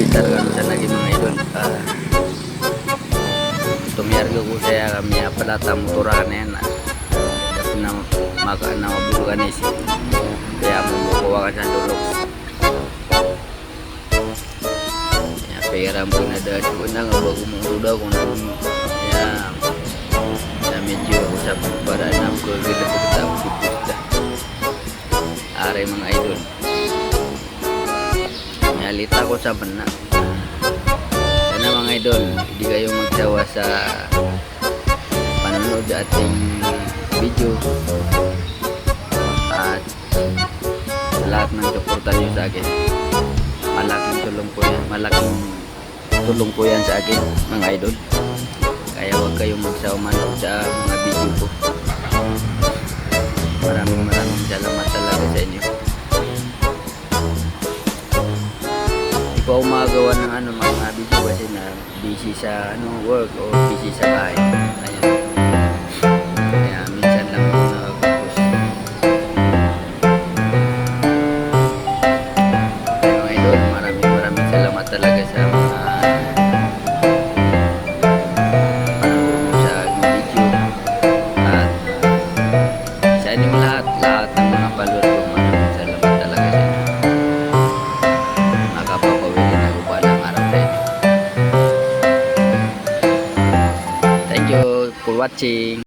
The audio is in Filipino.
talaga sa lagi mga idol. Tumiyarga ko saya kami pala tamuturan na yan. Dapat na mabulugan isi. Kaya mabukuha ka sa dulog. Kaya pera mo na dahil ko na nga bago mong daw kung na medyo sa para na ko gila ko tao kita. Are mga idol. Nyalita ko sa bana. Sana mga idol, hindi kayo magsawa sa panonood sa ating video at sa lahat ng suporta nyo sa akin. Malaking tulong po yan sa akin mga idol. Kaya huwag kayong magsawa manood sa mga video ko. Maraming salamat talaga sa inyo. Hindi ko umagawa ng mga video kasi na busy sa work o busy sa bahay. Ayan. Kaya minsan lang ako nag-post. Kaya mga idol, maraming salamat talaga sa mga panonood sa video at sa inyong lahat ng mga followers ko. Maraming salamat talaga sa inyo. Nakapapawili na ko pa ng araw sa inyo. Thank you for watching.